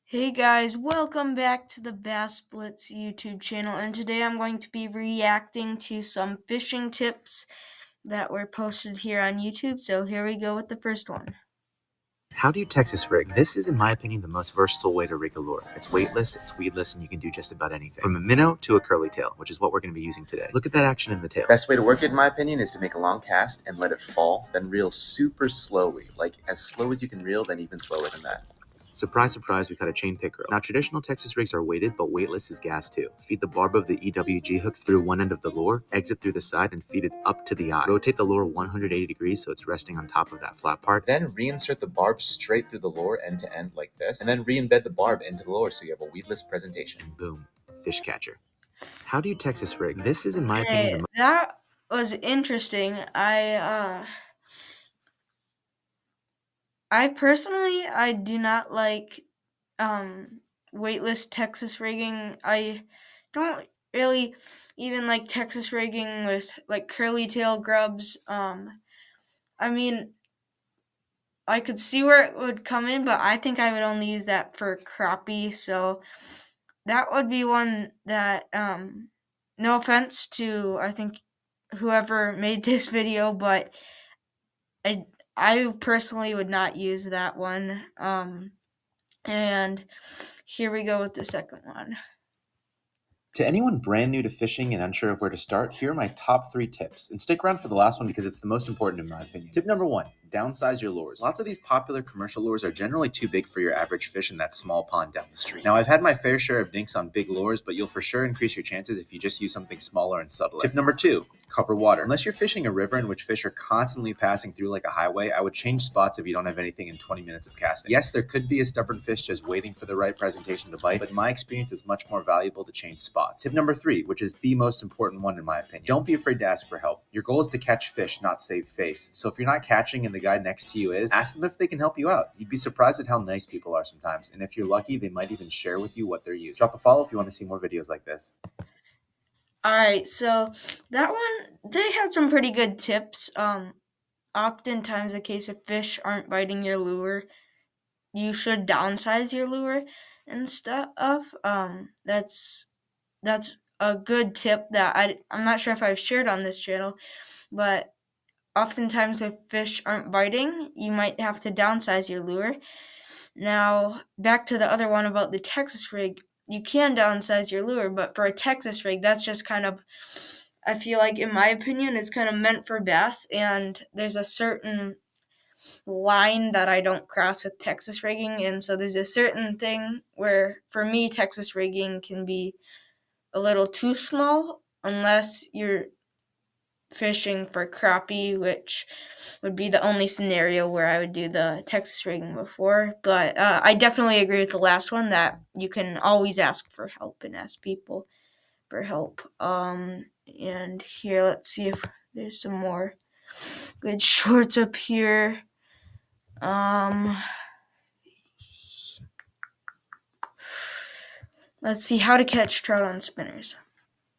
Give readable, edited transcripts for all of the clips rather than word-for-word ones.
Hey guys, welcome back to the Bass Blitz YouTube channel, and today I'm going to be reacting to some fishing tips that were posted here on YouTube. So here we go with the first one. How do you Texas rig? This is, in my opinion, the most versatile way to rig a lure. It's weightless, it's weedless, and you can do just about anything. From a minnow to a curly tail, which is what we're going to be using today. Look at that action in the tail. Best way to work it, in my opinion, is to make a long cast and let it fall, then reel super slowly. Like as slow as you can reel, then even slower than that. Surprise, surprise, we caught a chain pickerel. Now, traditional Texas rigs are weighted, but weightless is gas too. Feed the barb of the EWG hook through one end of the lure, exit through the side, and feed it up to the eye. Rotate the lure 180 degrees so it's resting on top of that flat part. Then reinsert the barb straight through the lure end to end like this, and then re-embed the barb into the lure so you have a weedless presentation. And boom, fish catcher. How do you Texas rig? This is, in my opinion, That was interesting. I personally do not like weightless Texas rigging. I don't really even like Texas rigging with like curly tail grubs. I mean, I could see where it would come in, but I think I would only use that for crappie. So that would be one that, no offense to, I think, whoever made this video, but I, I personally would not use that one. And here we go with the second one. To anyone brand new to fishing and unsure of where to start, here are my top 3 tips. And stick around for the last one because it's the most important in my opinion. Tip number 1, downsize your lures. Lots of these popular commercial lures are generally too big for your average fish in that small pond down the street. Now, I've had my fair share of dinks on big lures, but you'll for sure increase your chances if you just use something smaller and subtler. Tip number 2, cover water. Unless you're fishing a river in which fish are constantly passing through like a highway, I would change spots if you don't have anything in 20 minutes of casting. Yes, there could be a stubborn fish just waiting for the right presentation to bite, but in my experience, it's much more valuable to change spots. Tip number 3, which is the most important one in my opinion, don't be afraid to ask for help. Your goal is to catch fish, not save face. So if you're not catching and the guy next to you is, ask them if they can help you out. You'd be surprised at how nice people are sometimes, and if you're lucky, they might even share with you what they're using. Drop a follow if you want to see more videos like this. Alright, so that one, they had some pretty good tips. Oftentimes the case if fish aren't biting your lure, you should downsize your lure and stuff. That's a good tip that I'm not sure if I've shared on this channel, but oftentimes if fish aren't biting, you might have to downsize your lure. Now, back to the other one about the Texas rig. You can downsize your lure, but for a Texas rig, that's just kind of, I feel like, in my opinion, it's kind of meant for bass, and there's a certain line that I don't cross with Texas rigging, and so there's a certain thing where, for me, Texas rigging can be a little too small unless you're fishing for crappie, which would be the only scenario where I would do the Texas rigging before. But I definitely agree with the last one that you can always ask for help and ask people for help. And here, let's see if there's some more good shorts up here. Let's see how to catch trout on spinners.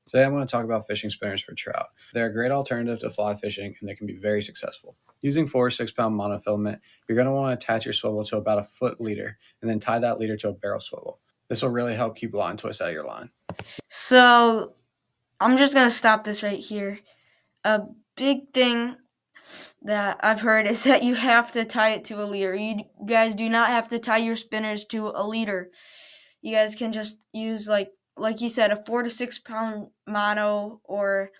Today I'm going to talk about fishing spinners for trout. They're a great alternative to fly fishing and they can be very successful. Using 4 or 6 pound monofilament, you're going to want to attach your swivel to about a foot leader and then tie that leader to a barrel swivel. This will really help keep line twists out of your line. So I'm just going to stop this right here. A big thing that I've heard is that you have to tie it to a leader. You guys do not have to tie your spinners to a leader. You guys can just use, like you said, a 4 to 6 pound mono, or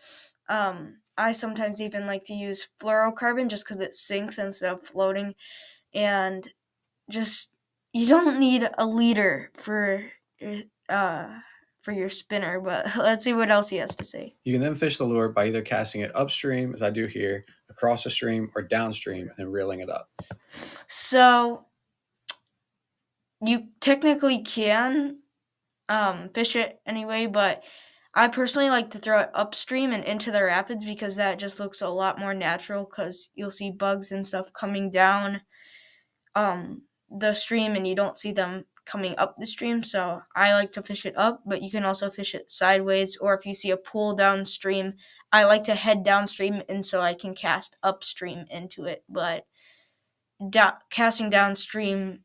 I sometimes even like to use fluorocarbon just because it sinks instead of floating. And just, you don't need a leader for your spinner. But let's see what else he has to say. You can then fish the lure by either casting it upstream, as I do here, across the stream, or downstream, and then reeling it up. So you technically can fish it anyway, but I personally like to throw it upstream and into the rapids because that just looks a lot more natural, because you'll see bugs and stuff coming down the stream and you don't see them coming up the stream. So I like to fish it up, but you can also fish it sideways, or if you see a pool downstream, I like to head downstream and so I can cast upstream into it. But casting downstream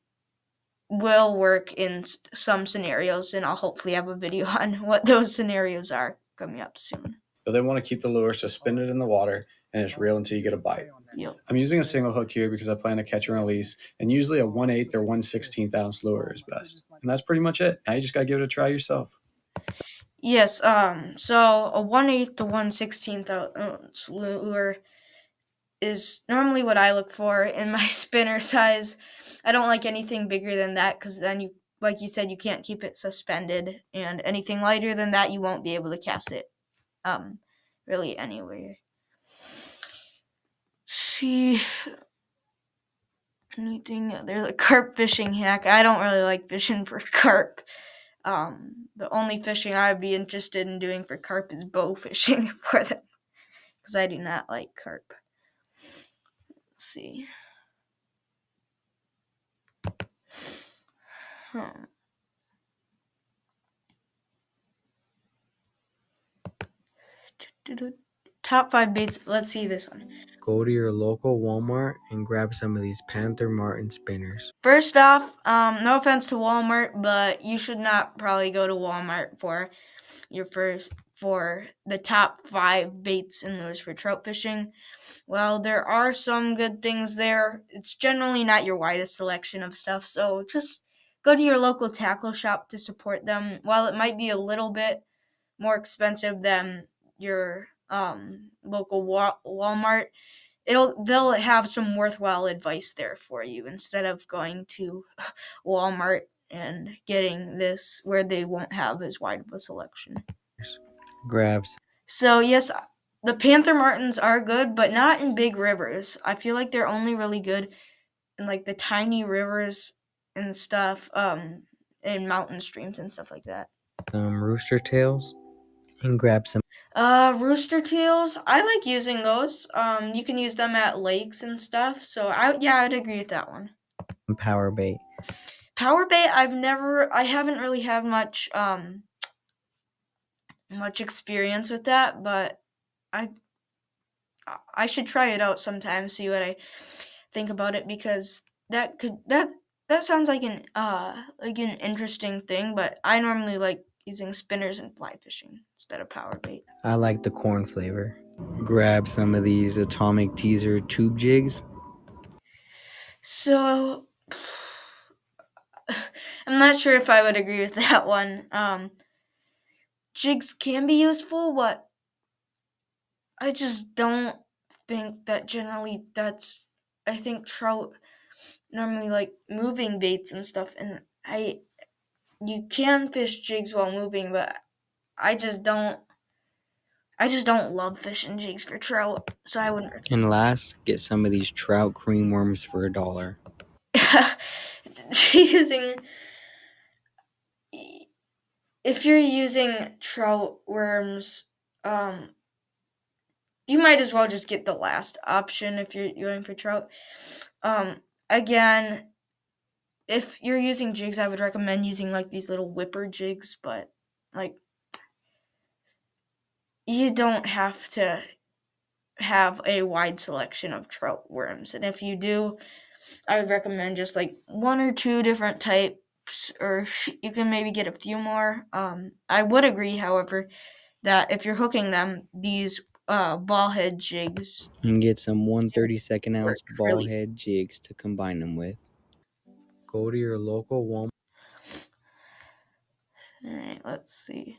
will work in some scenarios, and I'll hopefully have a video on what those scenarios are coming up soon. You'll then want to keep the lure suspended in the water and just reel until you get a bite. Yep. I'm using a single hook here because I plan to catch and release, and usually a 1/8 or 1/16 ounce lure is best. And that's pretty much it. Now you just gotta give it a try yourself. Yes, so a 1/8 to 1/16 ounce lure is normally what I look for in my spinner size. I don't like anything bigger than that because then you, like you said, you can't keep it suspended, and anything lighter than that, you won't be able to cast it really anywhere. See, anything, there's a carp fishing hack. I don't really like fishing for carp. The only fishing I'd be interested in doing for carp is bow fishing for them, because I do not like carp. Let's see. Top 5 baits. Let's see this one. Go to your local Walmart and grab some of these Panther Martin spinners. First off, no offense to Walmart, but you should not probably go to Walmart for the top 5 baits and lures for trout fishing. Well, there are some good things there. It's generally not your widest selection of stuff, so just go to your local tackle shop to support them. While it might be a little bit more expensive than your local Walmart, they'll have some worthwhile advice there for you instead of going to Walmart and getting this where they won't have as wide of a selection. Grabs. So yes, the Panther Martins are good, but not in big rivers. I feel like they're only really good in like the tiny rivers and stuff, in mountain streams and stuff like that. Rooster tails and grab some Rooster tails, I like using those. You can use them at lakes and stuff. So I'd agree with that one. power bait. Power bait, I haven't really had much experience with that, but I should try it out sometime, see what I think about it, because that sounds like an interesting thing, but I normally like using spinners and fly fishing instead of power bait. I like the corn flavor. Grab some of these Atomic Teaser tube jigs. So I'm not sure if I would agree with that one. Jigs can be useful, but I just don't think that generally I think trout normally like moving baits and stuff, and you can fish jigs while moving, but I just don't love fishing jigs for trout, so I wouldn't. And last, get some of these trout cream worms for $1. If you're using trout worms, you might as well just get the last option if you're going for trout. Again, if you're using jigs, I would recommend using like these little whipper jigs, but like you don't have to have a wide selection of trout worms. And if you do, I would recommend just like 1 or 2 different types, or you can maybe get a few more. I would agree, however, that if you're hooking them, these ball head jigs, And get some 1/32 ounce Work ball really- head jigs to combine them with. Go to your local Walmart. All right, let's see.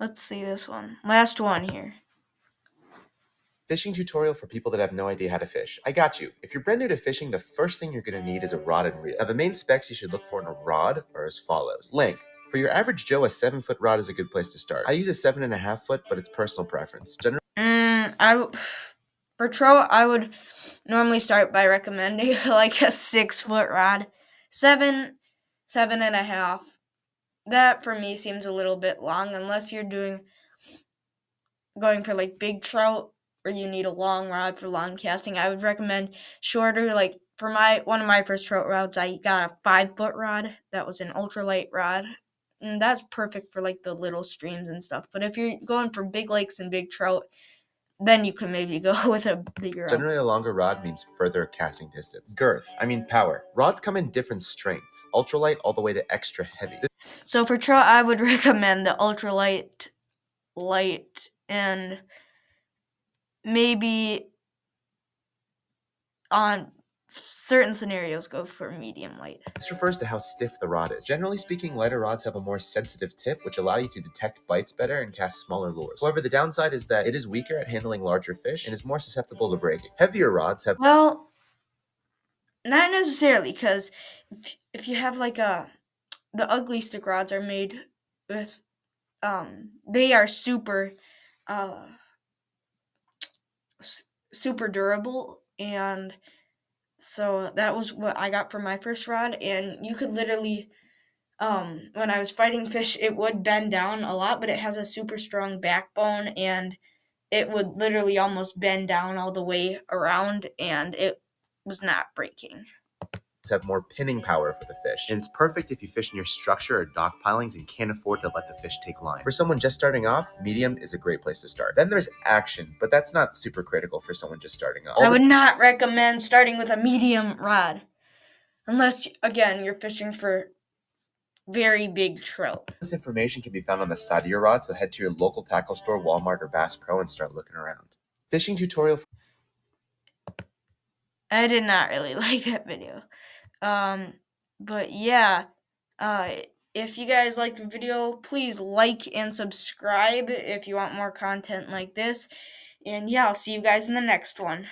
Let's see this one. Last one here. Fishing tutorial for people that have no idea how to fish. I got you. If you're brand new to fishing, the first thing you're going to need is a rod and reel. Now, the main specs you should look for in a rod are as follows. Length. For your average Joe, a 7-foot rod is a good place to start. I use a 7.5 foot, but it's personal preference. For trout, I would normally start by recommending like a 6-foot rod. 7.5. That for me seems a little bit long, unless you're going for like big trout where you need a long rod for long casting. I would recommend shorter. Like for one of my first trout rods, I got a 5-foot rod. That was an ultralight rod, and that's perfect for like the little streams and stuff. But if you're going for big lakes and big trout, then you can maybe go with a bigger rod. Generally, a longer rod means further casting distance. Girth, power. Rods come in different strengths, ultralight all the way to extra heavy. So for trout, I would recommend the ultralight, light, and maybe on certain scenarios go for medium light. This refers to how stiff the rod is. Generally speaking, lighter rods have a more sensitive tip, which allow you to detect bites better and cast smaller lures. However, the downside is that it is weaker at handling larger fish and is more susceptible to breaking. Heavier rods have Well, not necessarily, because if you have like the ugly stick rods are made with they are super super durable, and so that was what I got for my first rod. And you could literally when I was fighting fish, it would bend down a lot, but it has a super strong backbone, and it would literally almost bend down all the way around, and it was not breaking. have more pinning power for the fish. And it's perfect if you fish near structure or dock pilings and can't afford to let the fish take line. For someone just starting off, medium is a great place to start. Then there's action, but that's not super critical for someone just starting off. I would not recommend starting with a medium rod, unless, again, you're fishing for very big trout. This information can be found on the side of your rod, so head to your local tackle store, Walmart or Bass Pro, and start looking around. Fishing tutorial. I did not really like that video. But yeah, if you guys like the video, please like and subscribe if you want more content like this. And yeah, I'll see you guys in the next one.